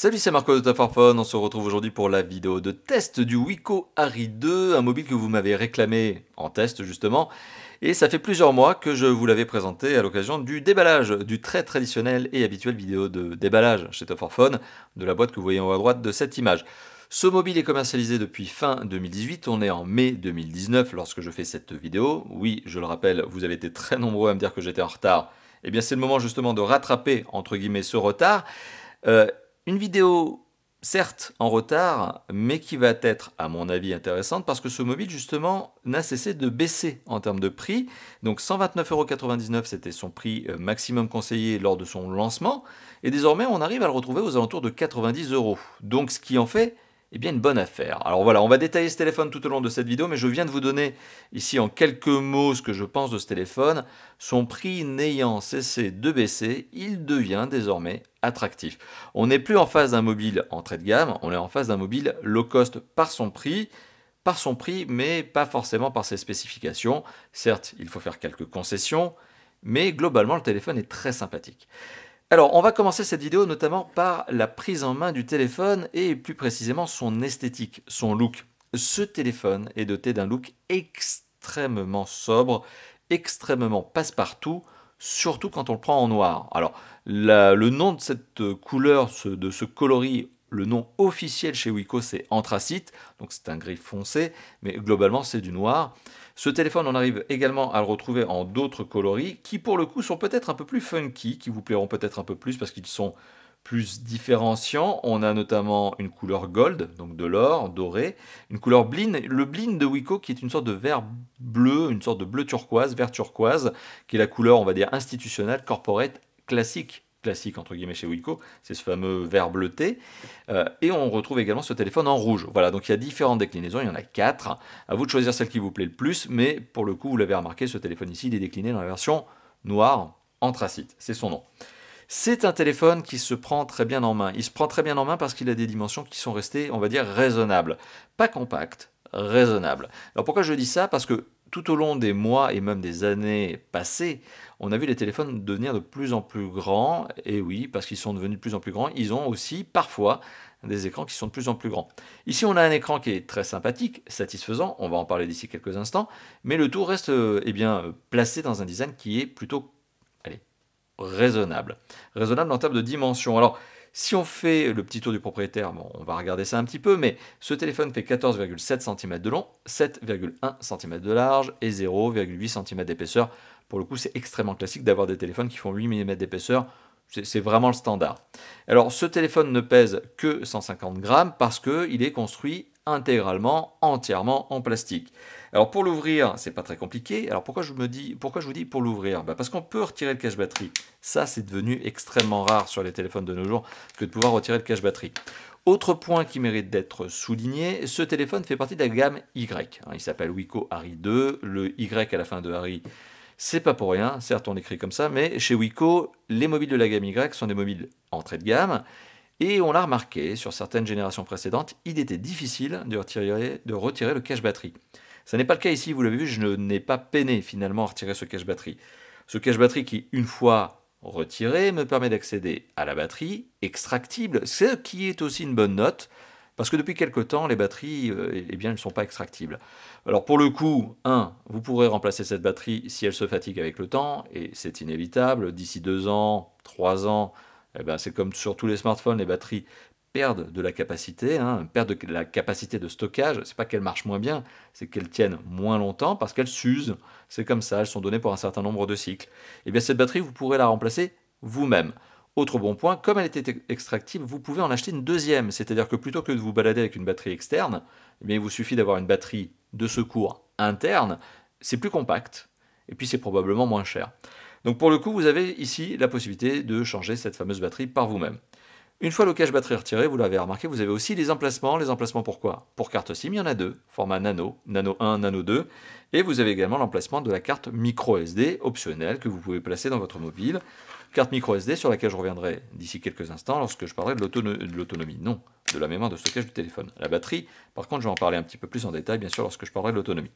Salut, c'est Marco de Tafarphone. On se retrouve aujourd'hui pour la vidéo de test du Wiko Harry 2, un mobile que vous m'avez réclamé en test justement. Et ça fait plusieurs mois que je vous l'avais présenté à l'occasion du déballage, du très traditionnel et habituel vidéo de déballage chez Tafarphone, de la boîte que vous voyez en haut à droite de cette image. Ce mobile est commercialisé depuis fin 2018, on est en mai 2019 lorsque je fais cette vidéo. Oui, je le rappelle, vous avez été très nombreux à me dire que j'étais en retard. Eh bien c'est le moment justement de rattraper entre guillemets ce retard. Euh, une vidéo, certes en retard, mais qui va être, à mon avis, intéressante parce que ce mobile, justement, n'a cessé de baisser en termes de prix. Donc 129,99 €, c'était son prix maximum conseillé lors de son lancement. Et désormais, on arrive à le retrouver aux alentours de 90 €. Donc ce qui en fait bien une bonne affaire. Alors voilà, on va détailler ce téléphone tout au long de cette vidéo, mais je viens de vous donner ici en quelques mots ce que je pense de ce téléphone. Son prix n'ayant cessé de baisser, il devient désormais attractif. On n'est plus en face d'un mobile entrée de gamme, on est en face d'un mobile low cost par son prix, mais pas forcément par ses spécifications. Certes, il faut faire quelques concessions, mais globalement, le téléphone est très sympathique. Alors, on va commencer cette vidéo notamment par la prise en main du téléphone et plus précisément son esthétique, son look. Ce téléphone est doté d'un look extrêmement sobre, extrêmement passe-partout, surtout quand on le prend en noir. Alors, le nom de cette couleur, de ce coloris, le nom officiel chez Wiko, c'est anthracite, donc c'est un gris foncé, mais globalement c'est du noir. Ce téléphone, on arrive également à le retrouver en d'autres coloris qui, pour le coup, sont peut-être un peu plus funky, qui vous plairont peut-être un peu plus parce qu'ils sont plus différenciants. On a notamment une couleur gold, donc de l'or, doré, une couleur bling, le bling de Wiko qui est une sorte de vert bleu, une sorte de bleu turquoise, vert turquoise, qui est la couleur, on va dire, institutionnelle, corporate, classique entre guillemets chez Wiko, c'est ce fameux vert bleuté. Et on retrouve également ce téléphone en rouge. Voilà, donc il y a différentes déclinaisons, il y en a 4. À vous de choisir celle qui vous plaît le plus, mais pour le coup, vous l'avez remarqué, ce téléphone ici, il est décliné dans la version noire anthracite, c'est son nom. C'est un téléphone qui se prend très bien en main. Il se prend très bien en main parce qu'il a des dimensions qui sont restées, on va dire, raisonnables. Pas compactes, raisonnables. Alors pourquoi je dis ça? Parce que tout au long des mois et même des années passées, on a vu les téléphones devenir de plus en plus grands. Et oui, parce qu'ils sont devenus de plus en plus grands, ils ont aussi parfois des écrans qui sont de plus en plus grands. Ici, on a un écran qui est très sympathique, satisfaisant, on va en parler d'ici quelques instants, mais le tout reste placé dans un design qui est plutôt raisonnable. Raisonnable en termes de dimension. Alors, si on fait le petit tour du propriétaire, bon, on va regarder ça un petit peu, mais ce téléphone fait 14,7 cm de long, 7,1 cm de large et 0,8 cm d'épaisseur. Pour le coup, c'est extrêmement classique d'avoir des téléphones qui font 8 mm d'épaisseur. C'est vraiment le standard. Alors, ce téléphone ne pèse que 150 grammes parce qu'il est construit intégralement, entièrement en plastique. Alors pour l'ouvrir, c'est pas très compliqué. Alors pourquoi je vous dis pour l'ouvrir? Parce qu'on peut retirer le cache batterie. Ça, c'est devenu extrêmement rare sur les téléphones de nos jours que de pouvoir retirer le cache batterie. Autre point qui mérite d'être souligné, ce téléphone fait partie de la gamme Y. Il s'appelle Wiko Harry 2, le Y à la fin de Harry, c'est pas pour rien, certes on écrit comme ça, mais chez Wiko, les mobiles de la gamme Y sont des mobiles entrée de gamme, et on l'a remarqué, sur certaines générations précédentes, il était difficile de retirer le cache batterie. Ce n'est pas le cas ici, vous l'avez vu, je n'ai pas peiné finalement à retirer ce cache batterie. Ce cache batterie qui, une fois retiré, me permet d'accéder à la batterie extractible, ce qui est aussi une bonne note, parce que depuis quelque temps, les batteries ne sont pas extractibles. Alors pour le coup, vous pourrez remplacer cette batterie si elle se fatigue avec le temps, et c'est inévitable, d'ici 2 ans, 3 ans, c'est comme sur tous les smartphones, les batteries perdent de la capacité, perdent de la capacité de stockage. C'est pas qu'elles marchent moins bien, c'est qu'elles tiennent moins longtemps parce qu'elles s'usent. C'est comme ça, elles sont données pour un certain nombre de cycles. Et bien cette batterie, vous pourrez la remplacer vous-même. Autre bon point, comme elle était extractible, vous pouvez en acheter une deuxième. C'est-à-dire que plutôt que de vous balader avec une batterie externe, il vous suffit d'avoir une batterie de secours interne. C'est plus compact et puis c'est probablement moins cher. Donc pour le coup, vous avez ici la possibilité de changer cette fameuse batterie par vous-même. Une fois le cache batterie retiré, vous l'avez remarqué, vous avez aussi les emplacements. Les emplacements pourquoi? Pour carte SIM, il y en a 2, format nano, nano 1, nano 2. Et vous avez également l'emplacement de la carte micro SD optionnelle que vous pouvez placer dans votre mobile. Carte micro SD sur laquelle je reviendrai d'ici quelques instants lorsque je parlerai de l'autonomie. Non, de la mémoire de stockage du téléphone. La batterie, par contre, je vais en parler un petit peu plus en détail, bien sûr, lorsque je parlerai de l'autonomie.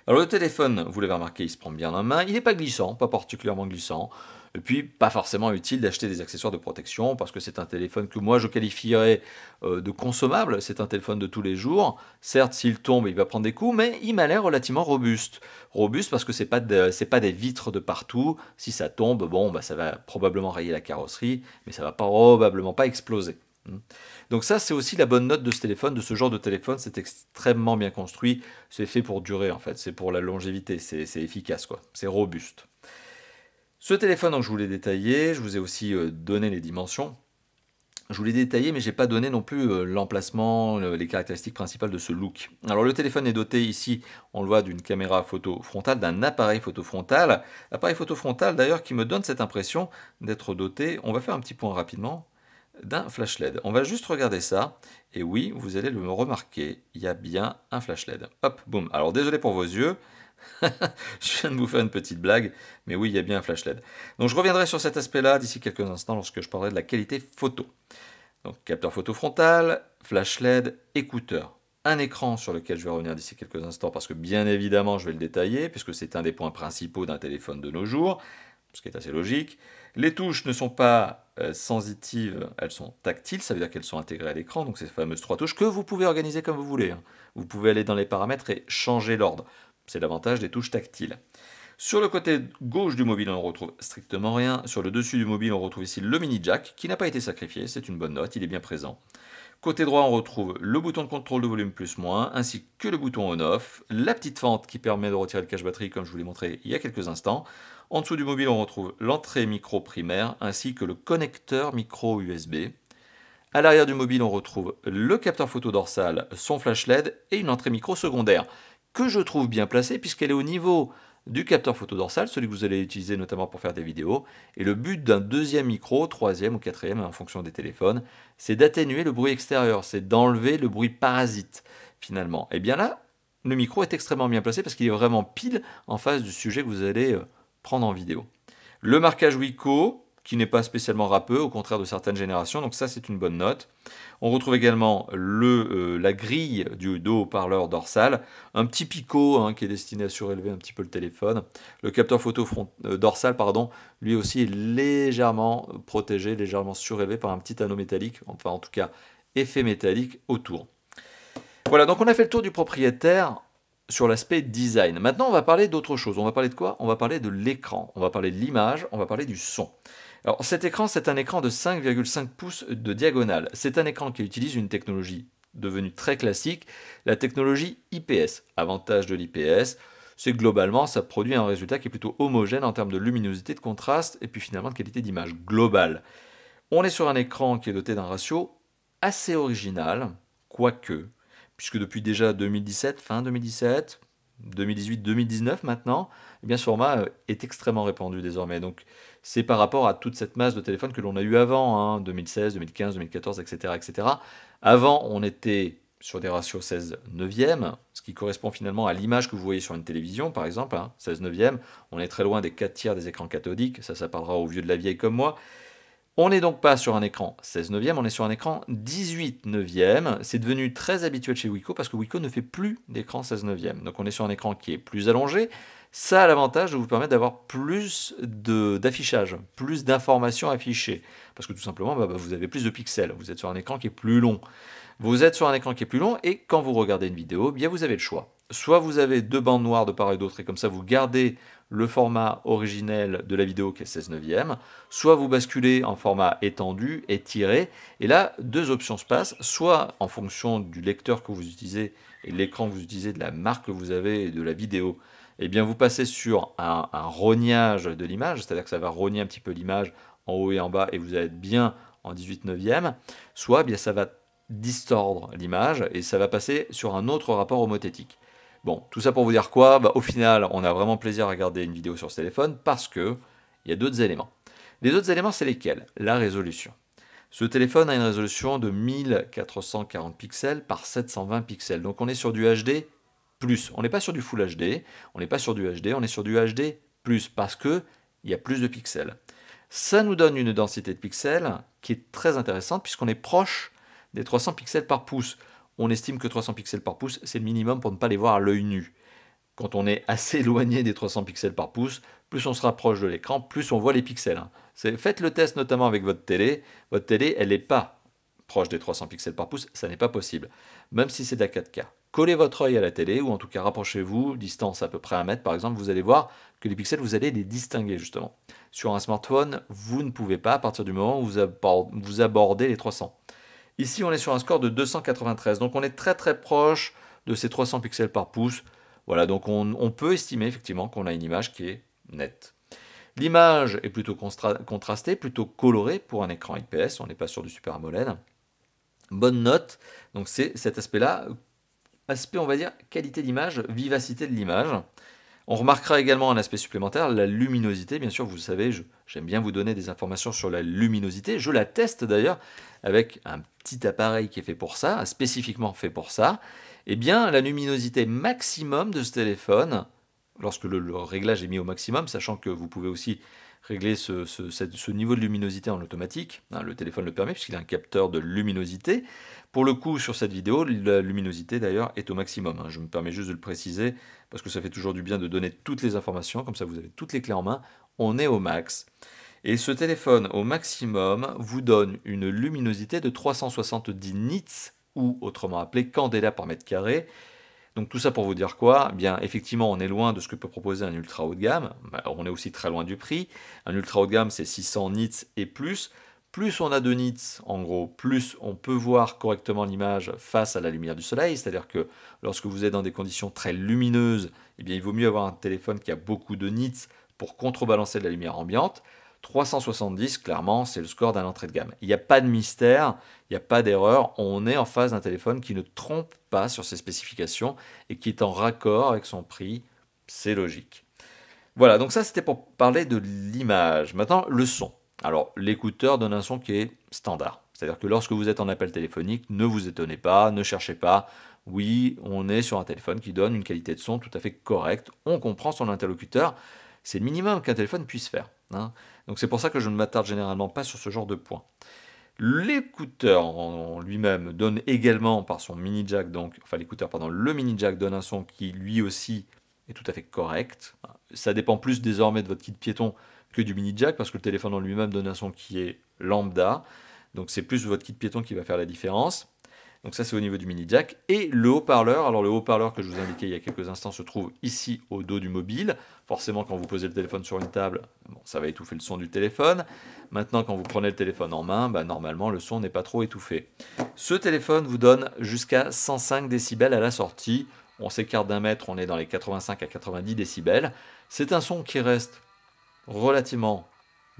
Alors le téléphone, vous l'avez remarqué, il se prend bien en main. Il n'est pas glissant, pas particulièrement glissant. Et puis, pas forcément utile d'acheter des accessoires de protection parce que c'est un téléphone que moi je qualifierais de consommable. C'est un téléphone de tous les jours. Certes, s'il tombe, il va prendre des coups, mais il m'a l'air relativement robuste. Robuste parce que c'est pas des vitres de partout. Si ça tombe, bon, bah, ça va probablement rayer la carrosserie, mais ça va probablement pas exploser. Donc ça, c'est aussi la bonne note de ce téléphone, de ce genre de téléphone. C'est extrêmement bien construit. C'est fait pour durer, en fait. C'est pour la longévité. C'est efficace, quoi. C'est robuste. Ce téléphone, donc, je vous l'ai détaillé. Je vous ai aussi donné les dimensions. Je vous l'ai détaillé, mais je n'ai pas donné non plus l'emplacement, les caractéristiques principales de ce look. Alors le téléphone est doté ici, on le voit, d'une caméra photo frontale, d'un appareil photo frontal. Appareil photo frontal d'ailleurs qui me donne cette impression d'être doté, on va faire un petit point rapidement, d'un flash LED. On va juste regarder ça, et oui, vous allez le remarquer, il y a bien un flash LED. Hop, boum. Alors désolé pour vos yeux, je viens de vous faire une petite blague, mais oui, il y a bien un flash LED. Donc je reviendrai sur cet aspect-là d'ici quelques instants lorsque je parlerai de la qualité photo. Donc capteur photo frontal, flash LED, écouteur. Un écran sur lequel je vais revenir d'ici quelques instants parce que bien évidemment je vais le détailler puisque c'est un des points principaux d'un téléphone de nos jours, ce qui est assez logique. Les touches ne sont pas sensitives, elles sont tactiles, ça veut dire qu'elles sont intégrées à l'écran, donc ces fameuses 3 touches que vous pouvez organiser comme vous voulez. Vous pouvez aller dans les paramètres et changer l'ordre. C'est l'avantage des touches tactiles. Sur le côté gauche du mobile, on ne retrouve strictement rien. Sur le dessus du mobile, on retrouve ici le mini jack, qui n'a pas été sacrifié, c'est une bonne note, il est bien présent. Côté droit, on retrouve le bouton de contrôle de volume plus-moins, ainsi que le bouton on-off, la petite fente qui permet de retirer le cache-batterie, comme je vous l'ai montré il y a quelques instants. En dessous du mobile, on retrouve l'entrée micro primaire, ainsi que le connecteur micro USB. À l'arrière du mobile, on retrouve le capteur photo dorsal, son flash LED et une entrée micro secondaire, que je trouve bien placée puisqu'elle est au niveau du capteur photo dorsal, celui que vous allez utiliser notamment pour faire des vidéos. Et le but d'un deuxième micro, troisième ou quatrième en fonction des téléphones, c'est d'atténuer le bruit extérieur, c'est d'enlever le bruit parasite finalement. Et bien là, le micro est extrêmement bien placé parce qu'il est vraiment pile en face du sujet que vous allez prendre en vidéo. Le marquage Wiko, qui n'est pas spécialement râpeux, au contraire de certaines générations, donc ça c'est une bonne note. On retrouve également la grille du haut-parleur dorsal, un petit picot qui est destiné à surélever un petit peu le téléphone. Le capteur photo dorsal, lui aussi est légèrement protégé, légèrement surélevé par un petit anneau métallique, enfin en tout cas effet métallique autour. Voilà, donc on a fait le tour du propriétaire sur l'aspect design. Maintenant on va parler d'autre chose. On va parler de quoi? On va parler de l'écran, on va parler de l'image, on va parler du son. Alors cet écran, c'est un écran de 5,5 pouces de diagonale. C'est un écran qui utilise une technologie devenue très classique, la technologie IPS. Avantage de l'IPS, c'est que globalement, ça produit un résultat qui est plutôt homogène en termes de luminosité, de contraste et puis finalement de qualité d'image globale. On est sur un écran qui est doté d'un ratio assez original, quoique, puisque depuis déjà 2017, fin 2017, 2018-2019 maintenant, eh bien ce format est extrêmement répandu désormais. Donc c'est par rapport à toute cette masse de téléphones que l'on a eu avant, 2016, 2015, 2014, etc., etc. Avant, on était sur des ratios 16 neuvième, ce qui correspond finalement à l'image que vous voyez sur une télévision, par exemple, 16 neuvième. On est très loin des 4 tiers des écrans cathodiques, ça parlera aux vieux de la vieille comme moi. On n'est donc pas sur un écran 16 neuvième, on est sur un écran 18 neuvième. C'est devenu très habituel chez Wiko parce que Wiko ne fait plus d'écran 16 neuvième. Donc on est sur un écran qui est plus allongé. Ça a l'avantage de vous permettre d'avoir plus d'affichage, plus d'informations affichées. Parce que tout simplement, vous avez plus de pixels. Vous êtes sur un écran qui est plus long. Vous êtes sur un écran qui est plus long et quand vous regardez une vidéo, bien vous avez le choix. Soit vous avez deux bandes noires de part et d'autre et comme ça vous gardez le format originel de la vidéo qui est 16 neuvième, soit vous basculez en format étendu, étiré, et là deux options se passent, soit en fonction du lecteur que vous utilisez et de l'écran que vous utilisez, de la marque que vous avez et de la vidéo, eh bien vous passez sur un rognage de l'image, c'est-à-dire que ça va rogner un petit peu l'image en haut et en bas et vous allez être bien en 18 neuvième, soit bien ça va distordre l'image et ça va passer sur un autre rapport homothétique. Bon, tout ça pour vous dire quoi? Au final, on a vraiment plaisir à regarder une vidéo sur ce téléphone parce que il y a d'autres éléments. Les autres éléments, c'est lesquels? La résolution. Ce téléphone a une résolution de 1440 pixels par 720 pixels. Donc on est sur du HD+. On n'est pas sur du Full HD, on n'est pas sur du HD, on est sur du HD+, parce que il y a plus de pixels. Ça nous donne une densité de pixels qui est très intéressante puisqu'on est proche des 300 pixels par pouce. On estime que 300 pixels par pouce, c'est le minimum pour ne pas les voir à l'œil nu. Quand on est assez éloigné des 300 pixels par pouce, plus on se rapproche de l'écran, plus on voit les pixels. Hein. Faites le test notamment avec votre télé. Votre télé, elle n'est pas proche des 300 pixels par pouce, ça n'est pas possible, même si c'est de la 4K. Collez votre œil à la télé, ou en tout cas rapprochez-vous, distance à peu près 1 mètre par exemple, vous allez voir que les pixels, vous allez les distinguer justement. Sur un smartphone, vous ne pouvez pas à partir du moment où vous abordez les 300. Ici, on est sur un score de 293, donc on est très très proche de ces 300 pixels par pouce. Voilà, donc on peut estimer effectivement qu'on a une image qui est nette. L'image est plutôt contrastée, plutôt colorée pour un écran IPS, on n'est pas sur du Super AMOLED. Bonne note, donc c'est cet aspect-là, aspect on va dire qualité d'image, vivacité de l'image. On remarquera également un aspect supplémentaire, la luminosité. Bien sûr, vous savez, j'aime bien vous donner des informations sur la luminosité. Je la teste d'ailleurs avec un petit appareil qui est fait pour ça, spécifiquement fait pour ça. Eh bien, la luminosité maximum de ce téléphone, lorsque le réglage est mis au maximum, sachant que vous pouvez aussi régler ce niveau de luminosité en automatique, hein, le téléphone le permet puisqu'il a un capteur de luminosité. Pour le coup, sur cette vidéo, la luminosité d'ailleurs est au maximum. Hein. Je me permets juste de le préciser parce que ça fait toujours du bien de donner toutes les informations, comme ça vous avez toutes les clés en main. On est au max. Et ce téléphone au maximum vous donne une luminosité de 370 nits, ou autrement appelé candela par mètre carré. Donc tout ça pour vous dire quoi? Eh bien, effectivement, on est loin de ce que peut proposer un ultra haut de gamme. On est aussi très loin du prix. Un ultra haut de gamme, c'est 600 nits et plus. Plus on a de nits, en gros, plus on peut voir correctement l'image face à la lumière du soleil. C'est-à-dire que lorsque vous êtes dans des conditions très lumineuses, eh bien, il vaut mieux avoir un téléphone qui a beaucoup de nits pour contrebalancer de la lumière ambiante. 370, clairement, c'est le score d'un entrée de gamme. Il n'y a pas de mystère, il n'y a pas d'erreur. On est en face d'un téléphone qui ne trompe pas sur ses spécifications et qui est en raccord avec son prix. C'est logique. Voilà, donc ça c'était pour parler de l'image. Maintenant, le son. Alors, l'écouteur donne un son qui est standard. C'est-à-dire que lorsque vous êtes en appel téléphonique, ne vous étonnez pas, ne cherchez pas. Oui, on est sur un téléphone qui donne une qualité de son tout à fait correcte. On comprend son interlocuteur. C'est le minimum qu'un téléphone puisse faire. Hein. Donc c'est pour ça que je ne m'attarde généralement pas sur ce genre de points. L'écouteur en lui-même donne également par son mini jack, le mini jack donne un son qui lui aussi est tout à fait correct. Ça dépend plus désormais de votre kit piéton que du mini jack parce que le téléphone en lui-même donne un son qui est lambda. Donc c'est plus votre kit piéton qui va faire la différence. Donc ça c'est au niveau du mini jack. Et le haut-parleur, alors le haut-parleur que je vous indiquais il y a quelques instants se trouve ici au dos du mobile. Forcément quand vous posez le téléphone sur une table, bon, ça va étouffer le son du téléphone. Maintenant quand vous prenez le téléphone en main, normalement le son n'est pas trop étouffé. Ce téléphone vous donne jusqu'à 105 décibels à la sortie. On s'écarte d'un mètre, on est dans les 85 à 90 décibels. C'est un son qui reste relativement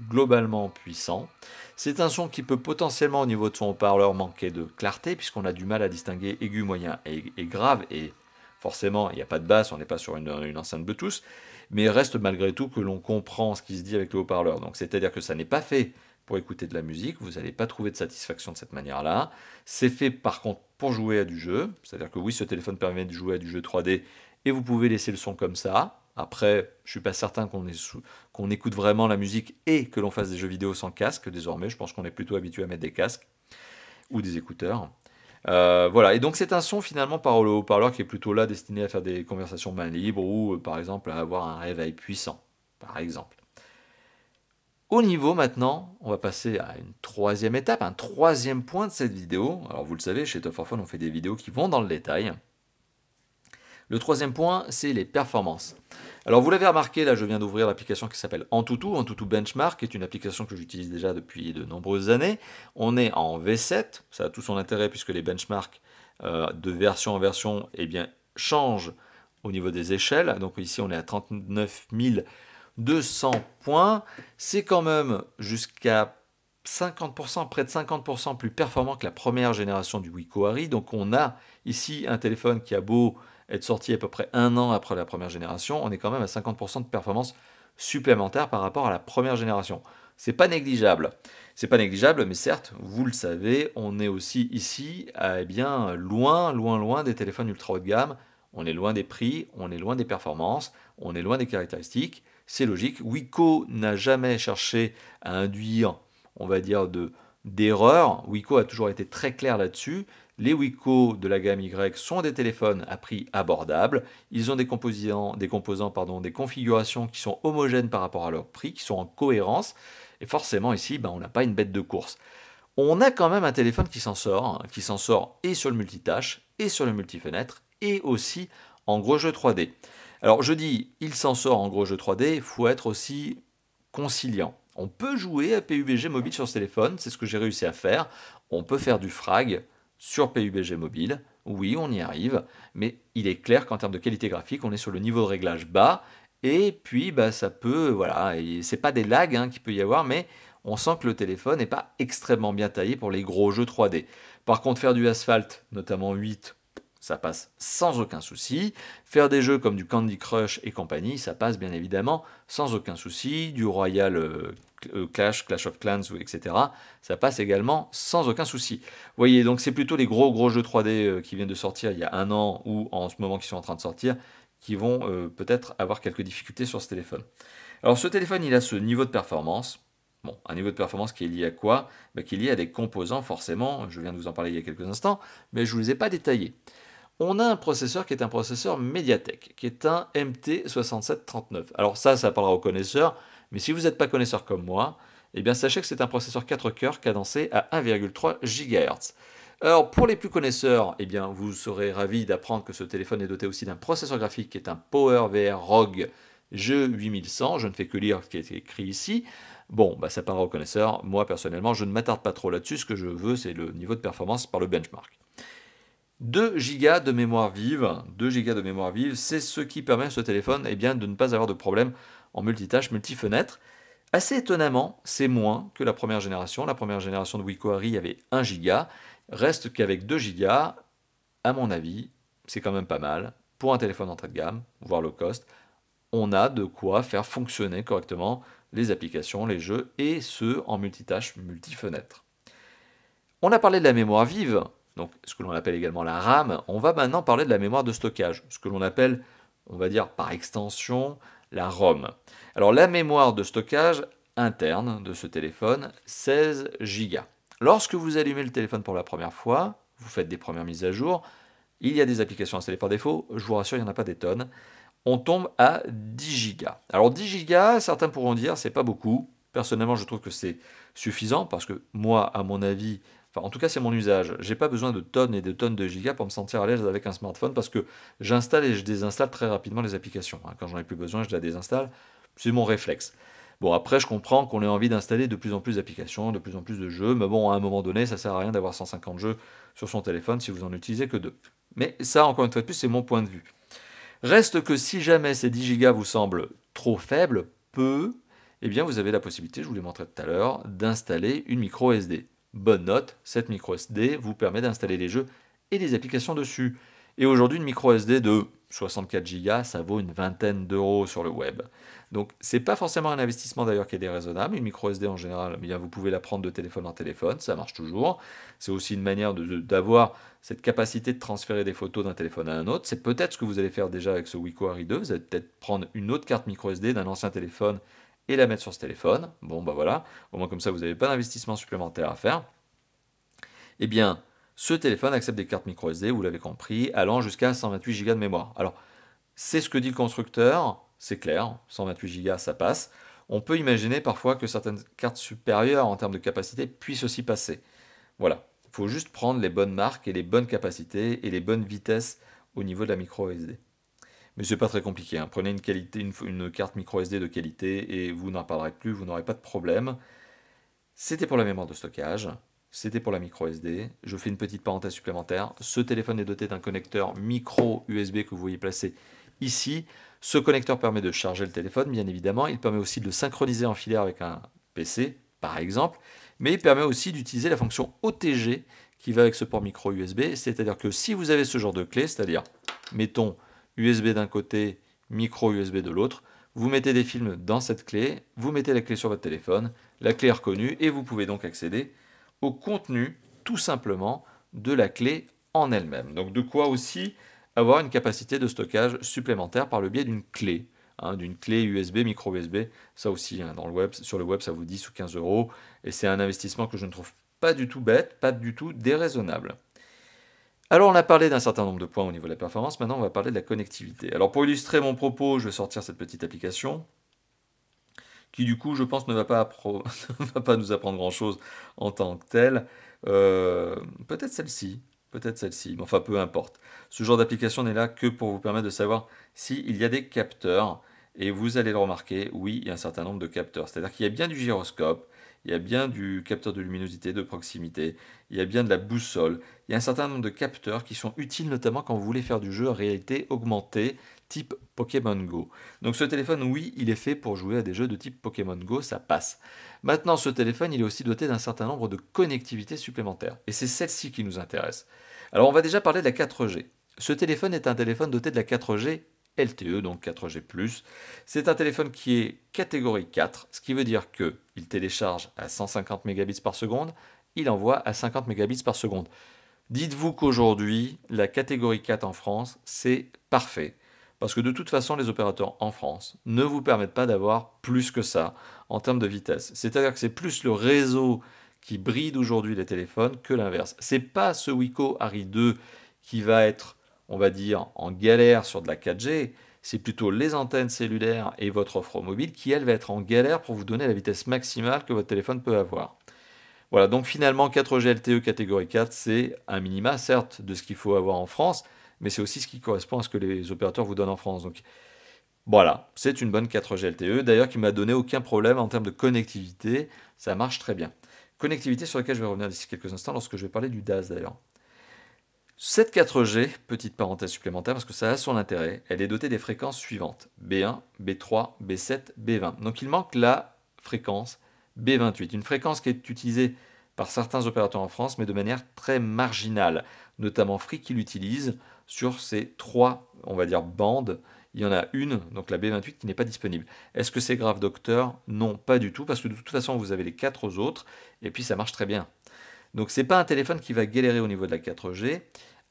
globalement puissant. C'est un son qui peut potentiellement au niveau de son haut-parleur manquer de clarté puisqu'on a du mal à distinguer aigu, moyen et grave et forcément il n'y a pas de basse, on n'est pas sur une enceinte Bluetooth, mais il reste malgré tout que l'on comprend ce qui se dit avec le haut-parleur. Donc c'est-à-dire que ça n'est pas fait pour écouter de la musique, vous n'allez pas trouver de satisfaction de cette manière-là. C'est fait par contre pour jouer à du jeu, c'est-à-dire que oui, ce téléphone permet de jouer à du jeu 3D et vous pouvez laisser le son comme ça. Après, je suis pas certain qu'on écoute vraiment la musique et que l'on fasse des jeux vidéo sans casque désormais. Je pense qu'on est plutôt habitué à mettre des casques ou des écouteurs. Voilà, et donc c'est un son finalement par le haut-parleur qui est plutôt là destiné à faire des conversations main libre ou par exemple à avoir un réveil puissant, par exemple. Au niveau maintenant, on va passer à une troisième étape, un troisième point de cette vidéo. Alors vous le savez, chez Top 4 Phone, on fait des vidéos qui vont dans le détail. Le troisième point, c'est les performances. Alors vous l'avez remarqué, là je viens d'ouvrir l'application qui s'appelle Antutu. Antutu Benchmark est une application que j'utilise déjà depuis de nombreuses années. On est en V7, ça a tout son intérêt puisque les benchmarks de version en version changent au niveau des échelles. Donc ici on est à 39 200 points. C'est quand même jusqu'à 50%, près de 50% plus performant que la première génération du Wiko Hari. Donc on a ici un téléphone qui a beau être sorti à peu près 1 an après la première génération, on est quand même à 50% de performance supplémentaire par rapport à la première génération. C'est pas négligeable. C'est pas négligeable, mais certes, vous le savez, on est aussi ici loin des téléphones ultra haut de gamme. On est loin des prix, on est loin des performances, on est loin des caractéristiques. C'est logique. Wiko n'a jamais cherché à induire, on va dire, d'erreur. Wiko a toujours été très clair là-dessus. Les Wiko de la gamme Y sont des téléphones à prix abordable. Ils ont des composants, des configurations qui sont homogènes par rapport à leur prix, qui sont en cohérence. Et forcément ici, on n'a pas une bête de course. On a quand même un téléphone qui s'en sort et sur le multitâche, et sur le multifenêtre, et aussi en gros jeu 3D. Alors je dis, il s'en sort en gros jeu 3D, il faut être aussi conciliant. On peut jouer à PUBG mobile sur ce téléphone, c'est ce que j'ai réussi à faire. On peut faire du frag sur PUBG mobile, oui on y arrive, mais il est clair qu'en termes de qualité graphique, on est sur le niveau de réglage bas, et puis ça peut, voilà, c'est pas des lags qu'il peut y avoir, mais on sent que le téléphone n'est pas extrêmement bien taillé pour les gros jeux 3D. Par contre, faire du Asphalt, notamment 8, ça passe sans aucun souci. Faire des jeux comme du Candy Crush et compagnie, ça passe bien évidemment sans aucun souci. Du Royal Clash of Clans, etc. Ça passe également sans aucun souci. Vous voyez, donc c'est plutôt les gros jeux 3D qui viennent de sortir il y a un an ou en ce moment qui sont en train de sortir qui vont peut-être avoir quelques difficultés sur ce téléphone. Alors ce téléphone, il a ce niveau de performance. Bon, un niveau de performance qui est lié à quoi? Qui est lié à des composants forcément, je viens de vous en parler il y a quelques instants, mais je ne vous les ai pas détaillés. On a un processeur qui est un processeur Mediatek, qui est un MT6739. Alors ça parlera aux connaisseurs, mais si vous n'êtes pas connaisseur comme moi, eh bien sachez que c'est un processeur 4 cœurs cadencé à 1,3 GHz. Alors pour les plus connaisseurs, eh bien vous serez ravis d'apprendre que ce téléphone est doté aussi d'un processeur graphique qui est un PowerVR ROG G8100. Je ne fais que lire ce qui est écrit ici. Bon, ça parlera aux connaisseurs. Moi personnellement, je ne m'attarde pas trop là-dessus. Ce que je veux, c'est le niveau de performance par le benchmark. 2 Go de mémoire vive, c'est ce qui permet à ce téléphone de ne pas avoir de problème en multitâche, multifenêtre. Assez étonnamment, c'est moins que la première génération. La première génération de Wiko Hari avait 1 Go. Reste qu'avec 2 Go, à mon avis, c'est quand même pas mal. Pour un téléphone entrée de gamme, voire low cost, on a de quoi faire fonctionner correctement les applications, les jeux, et ce en multitâche, multifenêtre. On a parlé de la mémoire vive, donc ce que l'on appelle également la RAM. On va maintenant parler de la mémoire de stockage, ce que l'on appelle, on va dire par extension, la ROM. Alors la mémoire de stockage interne de ce téléphone, 16 Go. Lorsque vous allumez le téléphone pour la première fois, vous faites des premières mises à jour, il y a des applications installées par défaut, je vous rassure, il n'y en a pas des tonnes. On tombe à 10 Go. Alors 10 Go, certains pourront dire c'est pas beaucoup. Personnellement, je trouve que c'est suffisant parce que moi, à mon avis, en tout cas c'est mon usage, j'ai pas besoin de tonnes et de tonnes de gigas pour me sentir à l'aise avec un smartphone parce que j'installe et je désinstalle très rapidement les applications. Quand j'en ai plus besoin, je la désinstalle. C'est mon réflexe. Bon, après, je comprends qu'on ait envie d'installer de plus en plus d'applications, de plus en plus de jeux, mais bon, à un moment donné, ça sert à rien d'avoir 150 jeux sur son téléphone si vous en utilisez que 2. Mais ça, encore une fois de plus, c'est mon point de vue. Reste que si jamais ces 10 Go vous semblent trop faibles, peu, eh bien vous avez la possibilité, je vous l'ai montré tout à l'heure, d'installer une micro SD. Bonne note, cette micro SD vous permet d'installer les jeux et les applications dessus. Et aujourd'hui, une micro SD de 64 Go, ça vaut une vingtaine d'euros sur le web. Donc c'est pas forcément un investissement d'ailleurs qui est déraisonnable. Une micro SD en général, bien, vous pouvez la prendre de téléphone en téléphone, ça marche toujours. C'est aussi une manière d'avoir cette capacité de transférer des photos d'un téléphone à un autre. C'est peut-être ce que vous allez faire déjà avec ce Wiko Hari 2. Vous allez peut-être prendre une autre carte micro SD d'un ancien téléphone et la mettre sur ce téléphone. Bon voilà, au moins comme ça vous n'avez pas d'investissement supplémentaire à faire. Eh bien, ce téléphone accepte des cartes micro SD, vous l'avez compris, allant jusqu'à 128 Go de mémoire. Alors, c'est ce que dit le constructeur, c'est clair, 128 Go ça passe. On peut imaginer parfois que certaines cartes supérieures en termes de capacité puissent aussi passer. Voilà, il faut juste prendre les bonnes marques et les bonnes capacités et les bonnes vitesses au niveau de la micro SD. Mais c'est pas très compliqué, prenez une carte micro SD de qualité et vous n'en parlerez plus, vous n'aurez pas de problème. C'était pour la mémoire de stockage. C'était pour la micro SD. Je fais une petite parenthèse supplémentaire. Ce téléphone est doté d'un connecteur micro USB que vous voyez placé ici. Ce connecteur permet de charger le téléphone, bien évidemment. Il permet aussi de le synchroniser en filaire avec un PC, par exemple. Mais il permet aussi d'utiliser la fonction OTG qui va avec ce port micro USB. C'est-à-dire que si vous avez ce genre de clé, c'est-à-dire, mettons, USB d'un côté, micro USB de l'autre, vous mettez des films dans cette clé, vous mettez la clé sur votre téléphone, la clé est reconnue et vous pouvez donc accéder au contenu tout simplement de la clé en elle-même. Donc de quoi aussi avoir une capacité de stockage supplémentaire par le biais d'une clé, d'une clé USB, micro USB. Ça aussi, sur le web, ça vous 10 ou 15 euros. Et c'est un investissement que je ne trouve pas du tout bête, pas du tout déraisonnable. Alors on a parlé d'un certain nombre de points au niveau de la performance, maintenant on va parler de la connectivité. Alors pour illustrer mon propos, je vais sortir cette petite application qui du coup je pense ne va pas, ne va pas nous apprendre grand-chose en tant que telle. Peut-être celle-ci, mais enfin peu importe. Ce genre d'application n'est là que pour vous permettre de savoir s'il y a des capteurs, et vous allez le remarquer, oui, il y a un certain nombre de capteurs. C'est-à-dire qu'il y a bien du gyroscope, il y a bien du capteur de luminosité, de proximité, il y a bien de la boussole, il y a un certain nombre de capteurs qui sont utiles notamment quand vous voulez faire du jeu en réalité augmentée, type Pokémon Go. Donc ce téléphone, oui, il est fait pour jouer à des jeux de type Pokémon Go, ça passe. Maintenant, ce téléphone, il est aussi doté d'un certain nombre de connectivités supplémentaires. Et c'est celle-ci qui nous intéresse. Alors, on va déjà parler de la 4G. Ce téléphone est un téléphone doté de la 4G LTE, donc 4G+. C'est un téléphone qui est catégorie 4, ce qui veut dire qu'il télécharge à 150 mégabits par seconde, il envoie à 50 mégabits par seconde. Dites-vous qu'aujourd'hui, la catégorie 4 en France, c'est parfait. Parce que de toute façon, les opérateurs en France ne vous permettent pas d'avoir plus que ça en termes de vitesse. C'est-à-dire que c'est plus le réseau qui bride aujourd'hui les téléphones que l'inverse. C'est pas ce Wiko Harry 2 qui va être, on va dire, en galère sur de la 4G. C'est plutôt les antennes cellulaires et votre offre mobile qui, elle, va être en galère pour vous donner la vitesse maximale que votre téléphone peut avoir. Voilà, donc finalement 4G LTE catégorie 4, c'est un minima, certes, de ce qu'il faut avoir en France, mais c'est aussi ce qui correspond à ce que les opérateurs vous donnent en France. Donc voilà, c'est une bonne 4G LTE, d'ailleurs qui m'a donné aucun problème en termes de connectivité, ça marche très bien. Connectivité sur laquelle je vais revenir d'ici quelques instants lorsque je vais parler du DAS d'ailleurs. Cette 4G, petite parenthèse supplémentaire parce que ça a son intérêt, elle est dotée des fréquences suivantes, B1, B3, B7, B20. Donc il manque la fréquence B28, une fréquence qui est utilisée par certains opérateurs en France, mais de manière très marginale, notamment Free qui l'utilise sur ces trois, on va dire, bandes. Il y en a une, donc la B28, qui n'est pas disponible. Est-ce que c'est grave, docteur? Non, pas du tout, parce que de toute façon, vous avez les quatre autres, et puis ça marche très bien. Donc c'est pas un téléphone qui va galérer au niveau de la 4G,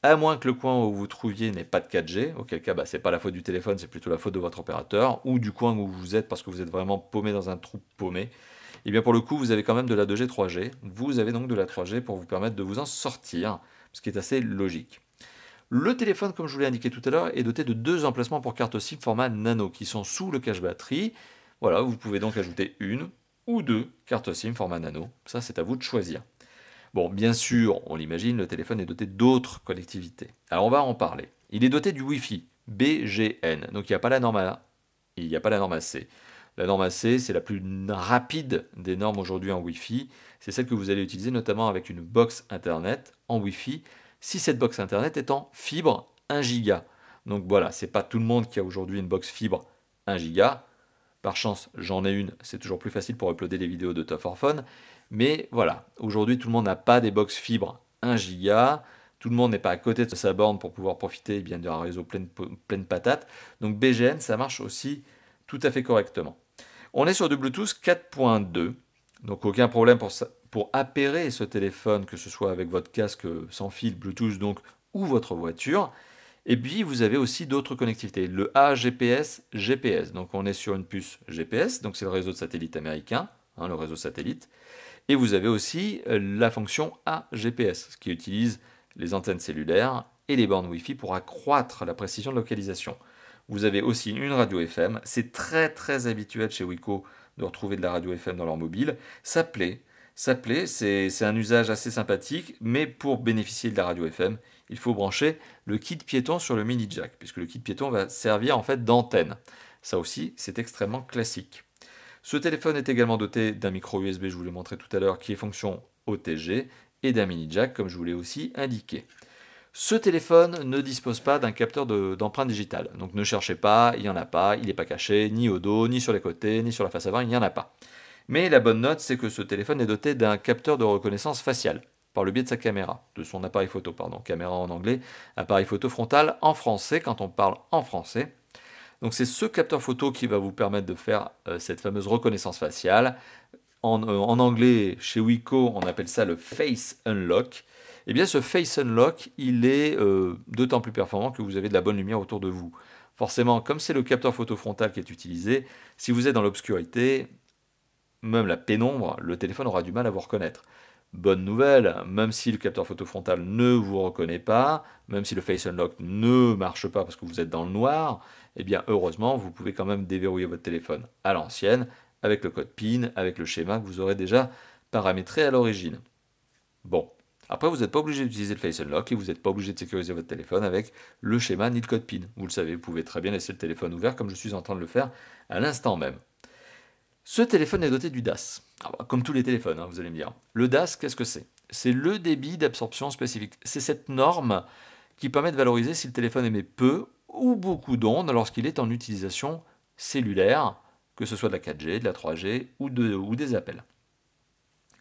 à moins que le coin où vous vous trouviez n'ait pas de 4G, auquel cas c'est pas la faute du téléphone, c'est plutôt la faute de votre opérateur, ou du coin où vous êtes parce que vous êtes vraiment paumé dans un trou paumé. Et bien pour le coup, vous avez quand même de la 2G, 3G. Vous avez donc de la 3G pour vous permettre de vous en sortir, ce qui est assez logique. Le téléphone, comme je vous l'ai indiqué tout à l'heure, est doté de deux emplacements pour carte SIM format nano qui sont sous le cache batterie. Voilà, vous pouvez donc ajouter une ou deux cartes SIM format nano. Ça, c'est à vous de choisir. Bon, bien sûr, on l'imagine, le téléphone est doté d'autres connectivités. Alors on va en parler. Il est doté du Wi-Fi BGN, donc il n'y a pas la norme A, il n'y a pas la norme AC. La norme AC, c'est la plus rapide des normes aujourd'hui en Wi-Fi. C'est celle que vous allez utiliser notamment avec une box Internet en Wi-Fi, si cette box Internet est en fibre 1 giga. Donc voilà, c'est pas tout le monde qui a aujourd'hui une box fibre 1 giga. Par chance, j'en ai une, c'est toujours plus facile pour uploader des vidéos de Top for Fun. Mais voilà, aujourd'hui tout le monde n'a pas des box fibres 1 giga, tout le monde n'est pas à côté de sa borne pour pouvoir profiter bien d'un réseau pleine patate. Donc BGN, ça marche aussi tout à fait correctement. On est sur du Bluetooth 4.2, donc aucun problème pour appairer ce téléphone, que ce soit avec votre casque sans fil Bluetooth donc, ou votre voiture. Et puis vous avez aussi d'autres connectivités, le AGPS, GPS. Donc on est sur une puce GPS, donc c'est le réseau de satellite américain, le réseau satellite. Et vous avez aussi la fonction AGPS, ce qui utilise les antennes cellulaires et les bornes Wi-Fi pour accroître la précision de localisation. Vous avez aussi une radio FM. C'est très très habituel chez Wiko de retrouver de la radio FM dans leur mobile. Ça plaît, c'est un usage assez sympathique, mais pour bénéficier de la radio FM, il faut brancher le kit piéton sur le mini jack, puisque le kit piéton va servir en fait d'antenne. Ça aussi, c'est extrêmement classique. Ce téléphone est également doté d'un micro USB, je vous l'ai montré tout à l'heure, qui est fonction OTG, et d'un mini jack, comme je vous l'ai aussi indiqué. Ce téléphone ne dispose pas d'un capteur d'empreinte digitale, donc ne cherchez pas, il n'y en a pas, il n'est pas caché, ni au dos, ni sur les côtés, ni sur la face avant, il n'y en a pas. Mais la bonne note, c'est que ce téléphone est doté d'un capteur de reconnaissance faciale, par le biais de sa caméra, de son appareil photo, pardon, caméra en anglais, appareil photo frontal en français, quand on parle en français. Donc c'est ce capteur photo qui va vous permettre de faire cette fameuse reconnaissance faciale. En anglais, chez Wiko, on appelle ça le Face Unlock. Et bien ce Face Unlock, il est d'autant plus performant que vous avez de la bonne lumière autour de vous. Forcément, comme c'est le capteur photo frontal qui est utilisé, si vous êtes dans l'obscurité, même la pénombre, le téléphone aura du mal à vous reconnaître. Bonne nouvelle, même si le capteur photo frontal ne vous reconnaît pas, même si le Face Unlock ne marche pas parce que vous êtes dans le noir, eh bien heureusement, vous pouvez quand même déverrouiller votre téléphone à l'ancienne, avec le code PIN, avec le schéma que vous aurez déjà paramétré à l'origine. Bon, après vous n'êtes pas obligé d'utiliser le Face Unlock et vous n'êtes pas obligé de sécuriser votre téléphone avec le schéma ni le code PIN. Vous le savez, vous pouvez très bien laisser le téléphone ouvert comme je suis en train de le faire à l'instant même. Ce téléphone est doté du DAS. Comme tous les téléphones, vous allez me dire. Le DAS, qu'est-ce que c'est? C'est le débit d'absorption spécifique. C'est cette norme qui permet de valoriser si le téléphone émet peu ou beaucoup d'ondes lorsqu'il est en utilisation cellulaire, que ce soit de la 4G, de la 3G ou des appels.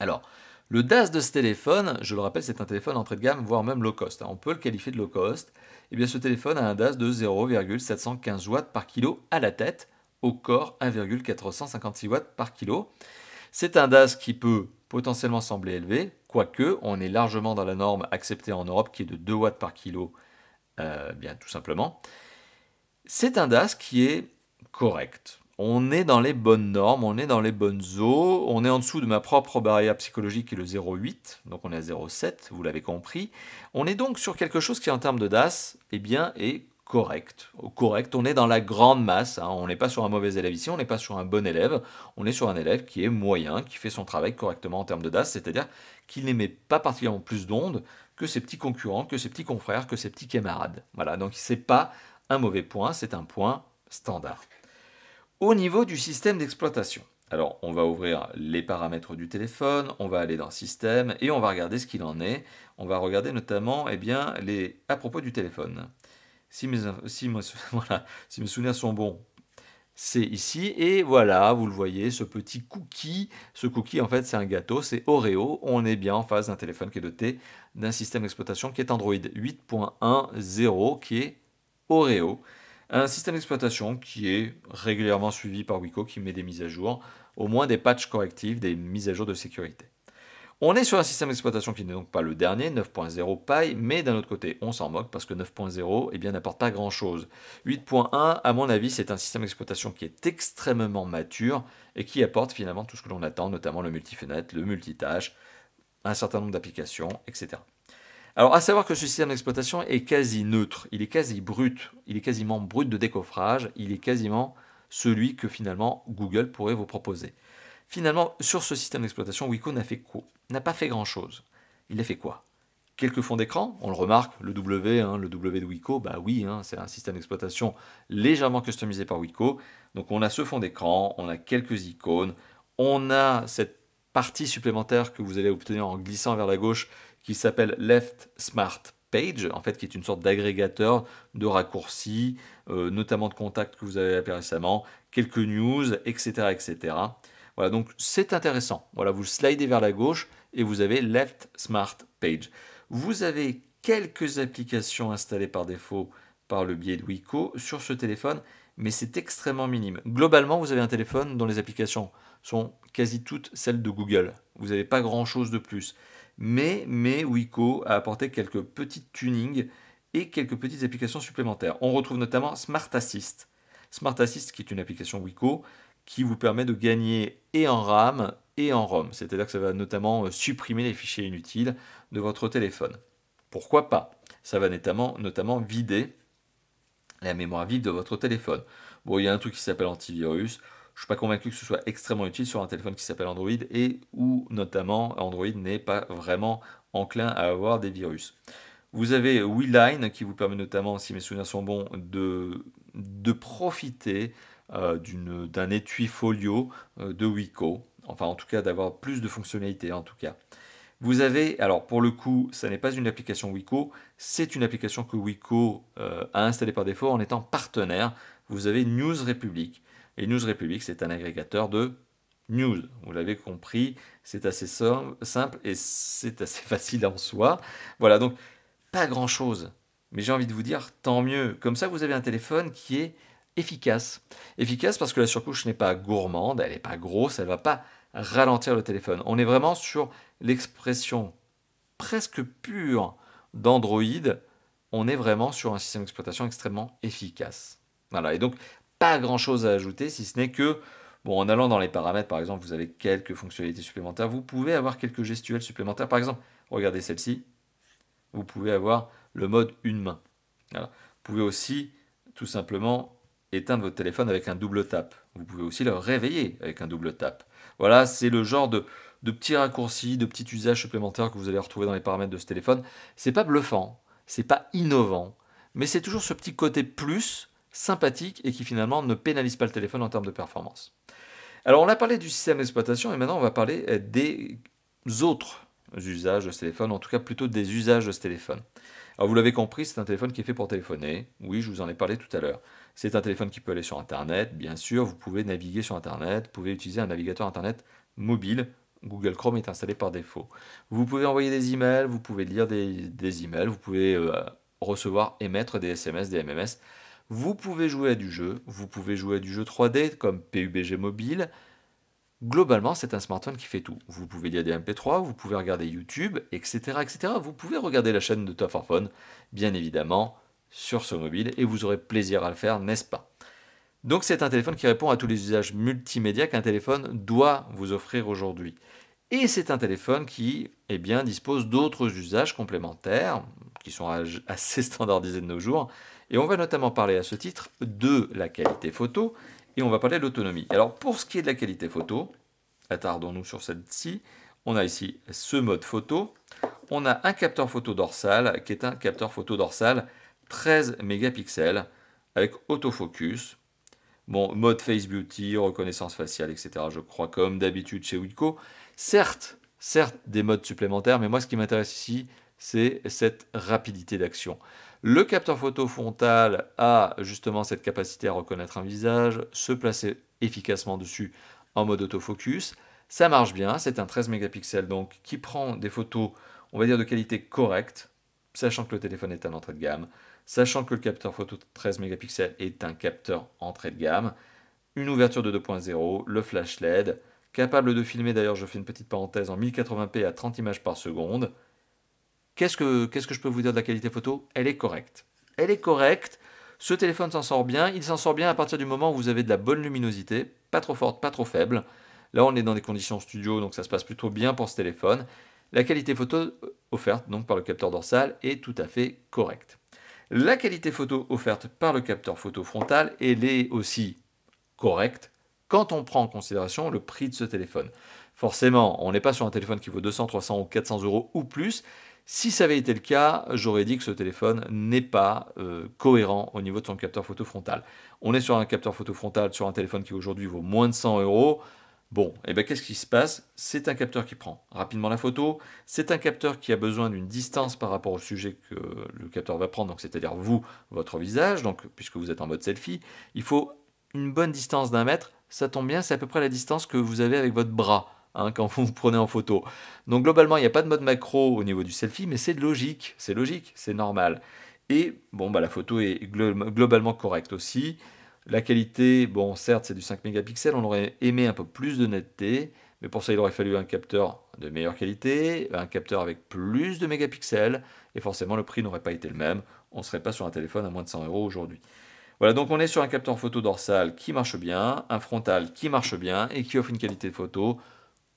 Alors, le DAS de ce téléphone, je le rappelle, c'est un téléphone entrée de gamme, voire même low cost. On peut le qualifier de low cost. Eh bien, ce téléphone a un DAS de 0,715 watts par kilo à la tête, au corps 1,456 watts par kilo. C'est un DAS qui peut potentiellement sembler élevé, quoique on est largement dans la norme acceptée en Europe qui est de 2 watts par kilo, bien tout simplement. C'est un DAS qui est correct. On est dans les bonnes normes, on est dans les bonnes eaux, on est en dessous de ma propre barrière psychologique qui est le 0,8, donc on est à 0,7, vous l'avez compris. On est donc sur quelque chose qui en termes de DAS, eh bien, est correct. Correct, on est dans la grande masse, on n'est pas sur un mauvais élève ici, on n'est pas sur un bon élève, on est sur un élève qui est moyen, qui fait son travail correctement en termes de DAS, c'est-à-dire qu'il n'émet pas particulièrement plus d'ondes que ses petits concurrents, que ses petits confrères, que ses petits camarades. Voilà, donc c'est pas un mauvais point, c'est un point standard. Au niveau du système d'exploitation, alors on va ouvrir les paramètres du téléphone, on va aller dans Système et on va regarder ce qu'il en est. On va regarder notamment à propos du téléphone. Si mes souvenirs sont bons, c'est ici. Et voilà, vous le voyez, ce petit cookie. Ce cookie, en fait, c'est un gâteau, c'est Oreo. On est bien en face d'un téléphone qui est doté d'un système d'exploitation qui est Android 8.10, qui est Oreo. Un système d'exploitation qui est régulièrement suivi par Wiko, qui met des mises à jour, au moins des patchs correctifs, des mises à jour de sécurité. On est sur un système d'exploitation qui n'est donc pas le dernier, 9.0 paille, mais d'un autre côté, on s'en moque parce que 9.0 eh bien, n'apporte pas grand-chose. 8.1, à mon avis, c'est un système d'exploitation qui est extrêmement mature et qui apporte finalement tout ce que l'on attend, notamment le multifenêtre, le multitâche, un certain nombre d'applications, etc. Alors, à savoir que ce système d'exploitation est quasi neutre, il est quasi brut, il est quasiment brut de décoffrage, il est quasiment celui que finalement Google pourrait vous proposer. Finalement, sur ce système d'exploitation, Wiko n'a pas fait grand-chose. Il a fait quoi? Quelques fonds d'écran, on le remarque, le W de Wiko, bah oui, c'est un système d'exploitation légèrement customisé par Wiko. Donc on a ce fond d'écran, on a quelques icônes, on a cette partie supplémentaire que vous allez obtenir en glissant vers la gauche qui s'appelle Left Smart Page, en fait qui est une sorte d'agrégateur de raccourcis, notamment de contacts que vous avez appelés récemment, quelques news, etc. etc. Voilà, donc c'est intéressant. Voilà, vous slidez vers la gauche et vous avez Left Smart Page. Vous avez quelques applications installées par défaut par le biais de Wiko sur ce téléphone, mais c'est extrêmement minime. Globalement, vous avez un téléphone dont les applications sont quasi toutes celles de Google. Vous n'avez pas grand-chose de plus. Mais Wiko a apporté quelques petites tunings et quelques petites applications supplémentaires. On retrouve notamment Smart Assist. Smart Assist qui est une application Wiko qui vous permet de gagner et en RAM et en ROM. C'est-à-dire que ça va notamment supprimer les fichiers inutiles de votre téléphone. Pourquoi pas? Ça va notamment vider la mémoire vive de votre téléphone. Bon, il y a un truc qui s'appelle antivirus. Je ne suis pas convaincu que ce soit extrêmement utile sur un téléphone qui s'appelle Android et où notamment Android n'est pas vraiment enclin à avoir des virus. Vous avez WeLine qui vous permet notamment, si mes souvenirs sont bons, de profiter d'un étui folio de Wiko. Enfin, en tout cas, d'avoir plus de fonctionnalités, en tout cas. Vous avez, alors pour le coup, ça n'est pas une application Wiko, c'est une application que Wiko a installée par défaut en étant partenaire. Vous avez News Republic. Et News Republic, c'est un agrégateur de news. Vous l'avez compris, c'est assez simple et c'est assez facile en soi. Voilà, donc pas grand-chose. Mais j'ai envie de vous dire, tant mieux. Comme ça, vous avez un téléphone qui est efficace. Efficace parce que la surcouche n'est pas gourmande, elle n'est pas grosse, elle ne va pas ralentir le téléphone. On est vraiment sur l'expression presque pure d'Android. On est vraiment sur un système d'exploitation extrêmement efficace. Voilà, et donc pas grand chose à ajouter si ce n'est que Bon, en allant dans les paramètres, par exemple, vous avez quelques fonctionnalités supplémentaires. Vous pouvez avoir quelques gestuels supplémentaires. Par exemple, regardez celle-ci. Vous pouvez avoir le mode une main. Voilà. Vous pouvez aussi, tout simplement, éteindre votre téléphone avec un double tap. Vous pouvez aussi le réveiller avec un double tap. Voilà, c'est le genre de petits raccourcis, de petits usages supplémentaires que vous allez retrouver dans les paramètres de ce téléphone. C'est pas bluffant, c'est pas innovant, mais c'est toujours ce petit côté plus sympathique et qui finalement ne pénalise pas le téléphone en termes de performance. Alors on a parlé du système d'exploitation et maintenant on va parler des autres usages de ce téléphone, en tout cas plutôt des usages de ce téléphone. Alors vous l'avez compris, c'est un téléphone qui est fait pour téléphoner. Oui, je vous en ai parlé tout à l'heure. C'est un téléphone qui peut aller sur Internet, bien sûr. Vous pouvez naviguer sur Internet, vous pouvez utiliser un navigateur Internet mobile. Google Chrome est installé par défaut. Vous pouvez envoyer des emails, vous pouvez lire des emails, vous pouvez recevoir, émettre des SMS, des MMS. Vous pouvez jouer à du jeu, vous pouvez jouer à du jeu 3D comme PUBG Mobile. Globalement, c'est un smartphone qui fait tout. Vous pouvez lire des MP3, vous pouvez regarder YouTube, etc., etc. Vous pouvez regarder la chaîne de Top 4 Phone, bien évidemment, sur ce mobile, et vous aurez plaisir à le faire, n'est-ce pas? Donc c'est un téléphone qui répond à tous les usages multimédia qu'un téléphone doit vous offrir aujourd'hui. Et c'est un téléphone qui, eh bien, dispose d'autres usages complémentaires, qui sont assez standardisés de nos jours. Et on va notamment parler à ce titre de la qualité photo, et on va parler de l'autonomie. Alors pour ce qui est de la qualité photo, attardons-nous sur celle-ci, on a ici ce mode photo. On a un capteur photo dorsal, qui est un capteur photo dorsal 13 mégapixels, avec autofocus. Bon, mode Face Beauty, reconnaissance faciale, etc. Je crois comme d'habitude chez Wiko. Certes, des modes supplémentaires, mais moi ce qui m'intéresse ici, c'est cette rapidité d'action. Le capteur photo frontal a justement cette capacité à reconnaître un visage, se placer efficacement dessus en mode autofocus. Ça marche bien, c'est un 13 mégapixels donc qui prend des photos, on va dire de qualité correcte, sachant que le téléphone est à l'entrée de gamme, sachant que le capteur photo 13 mégapixels est un capteur entrée de gamme, une ouverture de 2.0, le flash LED, capable de filmer, d'ailleurs je fais une petite parenthèse, en 1080p à 30 images par seconde. Qu'est-ce que je peux vous dire de la qualité photo? Elle est correcte. Elle est correcte. Ce téléphone s'en sort bien. Il s'en sort bien à partir du moment où vous avez de la bonne luminosité, pas trop forte, pas trop faible. Là, on est dans des conditions studio, donc ça se passe plutôt bien pour ce téléphone. La qualité photo offerte donc par le capteur dorsal est tout à fait correcte. La qualité photo offerte par le capteur photo frontal, elle est aussi correcte quand on prend en considération le prix de ce téléphone. Forcément, on n'est pas sur un téléphone qui vaut 200, 300 ou 400 euros ou plus. Si ça avait été le cas, j'aurais dit que ce téléphone n'est pas cohérent au niveau de son capteur photo frontal. On est sur un capteur photo frontal sur un téléphone qui aujourd'hui vaut moins de 100 euros. Bon, et bien qu'est-ce qui se passe? C'est un capteur qui prend rapidement la photo, c'est un capteur qui a besoin d'une distance par rapport au sujet que le capteur va prendre, donc c'est-à-dire vous, votre visage, donc puisque vous êtes en mode selfie, il faut une bonne distance d'1 mètre, ça tombe bien, c'est à peu près la distance que vous avez avec votre bras. Quand vous vous prenez en photo. Donc globalement, il n'y a pas de mode macro au niveau du selfie, mais c'est logique, c'est normal. Et bon, bah, la photo est globalement correcte aussi. La qualité, bon, certes, c'est du 5 mégapixels, on aurait aimé un peu plus de netteté, mais pour ça, il aurait fallu un capteur de meilleure qualité, un capteur avec plus de mégapixels, et forcément, le prix n'aurait pas été le même. On ne serait pas sur un téléphone à moins de 100 euros aujourd'hui. Voilà, donc on est sur un capteur photo dorsal qui marche bien, un frontal qui marche bien et qui offre une qualité de photo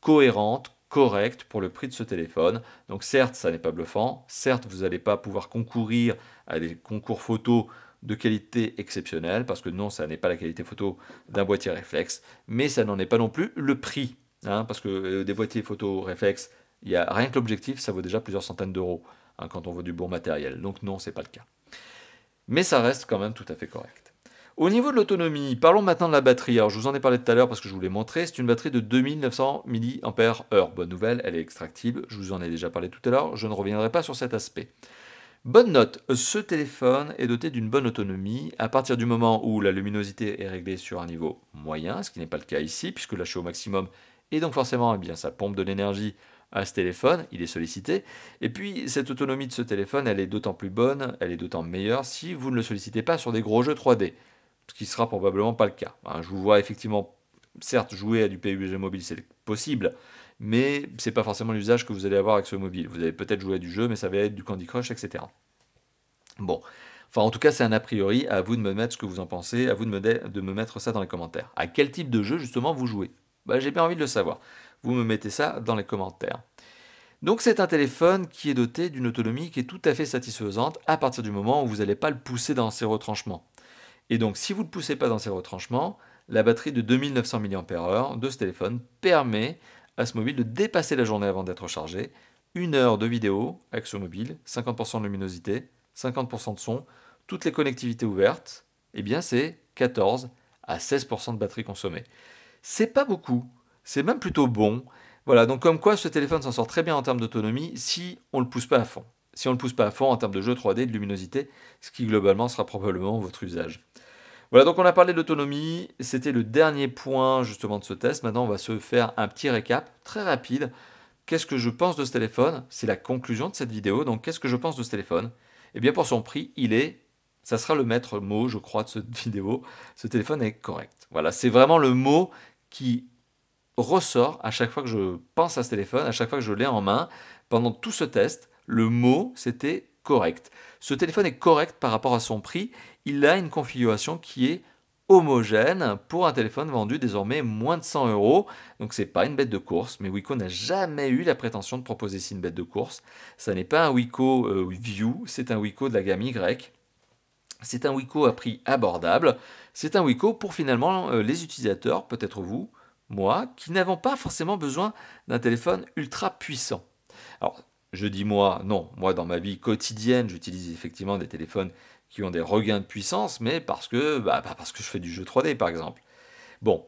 cohérente, correcte pour le prix de ce téléphone. Donc certes, ça n'est pas bluffant, certes, vous n'allez pas pouvoir concourir à des concours photo de qualité exceptionnelle, parce que non, ça n'est pas la qualité photo d'un boîtier réflexe, mais ça n'en est pas non plus le prix, parce que des boîtiers photo réflexe, il y a rien que l'objectif, ça vaut déjà plusieurs centaines d'euros quand on veut du bon matériel. Donc non, c'est pas le cas. Mais ça reste quand même tout à fait correct. Au niveau de l'autonomie, parlons maintenant de la batterie. Alors je vous en ai parlé tout à l'heure parce que je vous l'ai montré, c'est une batterie de 2900 mAh. Bonne nouvelle, elle est extractible, je vous en ai déjà parlé tout à l'heure, je ne reviendrai pas sur cet aspect. Bonne note, ce téléphone est doté d'une bonne autonomie à partir du moment où la luminosité est réglée sur un niveau moyen, ce qui n'est pas le cas ici puisque là je suis au maximum et donc forcément eh bien, ça pompe de l'énergie à ce téléphone, il est sollicité. Et puis cette autonomie de ce téléphone, elle est d'autant plus bonne, elle est d'autant meilleure si vous ne le sollicitez pas sur des gros jeux 3D. Ce qui sera probablement pas le cas. Je vous vois effectivement, certes, jouer à du PUBG mobile, c'est possible, mais c'est pas forcément l'usage que vous allez avoir avec ce mobile. Vous allez peut-être jouer à du jeu, mais ça va être du Candy Crush, etc. Bon, Enfin, en tout cas, c'est un a priori. À vous de me mettre ce que vous en pensez. À vous de me mettre ça dans les commentaires. À quel type de jeu, justement, vous jouez? Bah, j'ai bien envie de le savoir. Vous me mettez ça dans les commentaires. Donc, c'est un téléphone qui est doté d'une autonomie qui est tout à fait satisfaisante à partir du moment où vous n'allez pas le pousser dans ses retranchements. Et donc, si vous ne le poussez pas dans ses retranchements, la batterie de 2900 mAh de ce téléphone permet à ce mobile de dépasser la journée avant d'être chargé. 1 heure de vidéo avec ce mobile, 50% de luminosité, 50% de son, toutes les connectivités ouvertes, eh bien c'est 14 à 16% de batterie consommée. C'est pas beaucoup, c'est même plutôt bon. Voilà, donc comme quoi ce téléphone s'en sort très bien en termes d'autonomie si on ne le pousse pas à fond. Si on ne le pousse pas à fond en termes de jeu 3D, de luminosité, ce qui globalement sera probablement votre usage. Voilà, donc on a parlé de l'autonomie, c'était le dernier point justement de ce test. Maintenant, on va se faire un petit récap très rapide. Qu'est-ce que je pense de ce téléphone? C'est la conclusion de cette vidéo. Donc, qu'est-ce que je pense de ce téléphone? Eh bien, pour son prix, ça sera le maître mot, je crois, de cette vidéo. Ce téléphone est correct. Voilà, c'est vraiment le mot qui ressort à chaque fois que je pense à ce téléphone, à chaque fois que je l'ai en main. Pendant tout ce test, le mot, c'était correct. Ce téléphone est correct par rapport à son prix. Il a une configuration qui est homogène pour un téléphone vendu désormais moins de 100 euros. Donc c'est pas une bête de course, mais Wiko n'a jamais eu la prétention de proposer ici une bête de course. Ça n'est pas un Wiko View, c'est un Wiko de la gamme Y. C'est un Wiko à prix abordable. C'est un Wiko pour finalement les utilisateurs, peut-être vous, moi, qui n'avons pas forcément besoin d'un téléphone ultra puissant. Alors, je dis moi, non, moi dans ma vie quotidienne, j'utilise effectivement des téléphones qui ont des regains de puissance, mais parce que je fais du jeu 3D par exemple. Bon,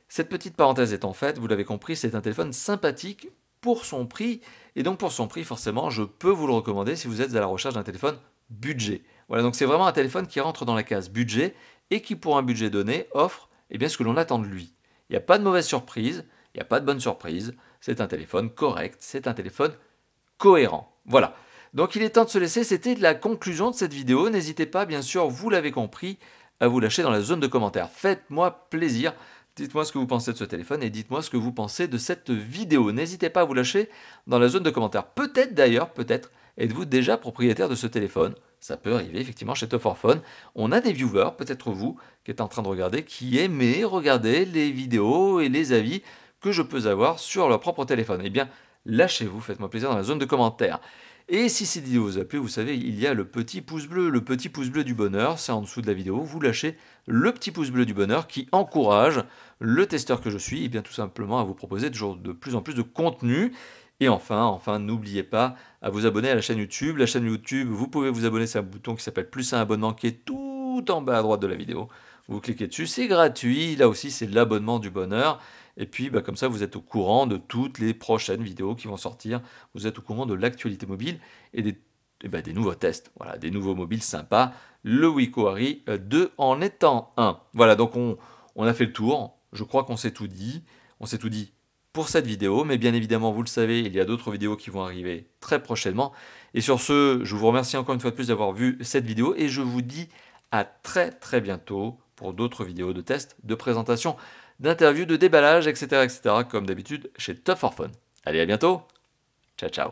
cette petite parenthèse étant faite, vous l'avez compris, c'est un téléphone sympathique pour son prix, et donc pour son prix, forcément, je peux vous le recommander si vous êtes à la recherche d'un téléphone budget. Voilà, donc c'est vraiment un téléphone qui rentre dans la case budget, et qui pour un budget donné offre ce que l'on attend de lui. Il n'y a pas de mauvaise surprise, il n'y a pas de bonne surprise, c'est un téléphone correct, c'est un téléphone cohérent. Voilà. Donc il est temps de se laisser, c'était la conclusion de cette vidéo. N'hésitez pas, bien sûr, vous l'avez compris, à vous lâcher dans la zone de commentaires. Faites-moi plaisir, dites-moi ce que vous pensez de ce téléphone et dites-moi ce que vous pensez de cette vidéo. N'hésitez pas à vous lâcher dans la zone de commentaires. Peut-être d'ailleurs, êtes-vous déjà propriétaire de ce téléphone. Ça peut arriver effectivement chez Top 4 Phone. On a des viewers, peut-être vous, qui êtes en train de regarder, qui aimez regarder les vidéos et les avis que je peux avoir sur leur propre téléphone. Eh bien, lâchez-vous, faites-moi plaisir dans la zone de commentaires. Et si cette vidéo vous a plu, vous savez, il y a le petit pouce bleu du bonheur, c'est en dessous de la vidéo. Vous lâchez le petit pouce bleu du bonheur qui encourage le testeur que je suis, et bien tout simplement à vous proposer toujours de plus en plus de contenu. Et enfin, n'oubliez pas à vous abonner à la chaîne YouTube. La chaîne YouTube, vous pouvez vous abonner, c'est un bouton qui s'appelle plus un abonnement qui est tout en bas à droite de la vidéo. Vous cliquez dessus, c'est gratuit. Là aussi, c'est l'abonnement du bonheur. Et puis, comme ça, vous êtes au courant de toutes les prochaines vidéos qui vont sortir. Vous êtes au courant de l'actualité mobile et des nouveaux tests. Voilà, des nouveaux mobiles sympas. Le Wiko Hari 2 en étant un. Voilà, donc on a fait le tour. Je crois qu'on s'est tout dit. On s'est tout dit pour cette vidéo. Mais bien évidemment, vous le savez, il y a d'autres vidéos qui vont arriver très prochainement. Et sur ce, je vous remercie encore une fois de plus d'avoir vu cette vidéo. Et je vous dis à très très bientôt pour d'autres vidéos de tests, de présentation, d'interviews, de déballage, etc., etc., comme d'habitude chez Top 4 Phone. Allez, à bientôt. Ciao, ciao.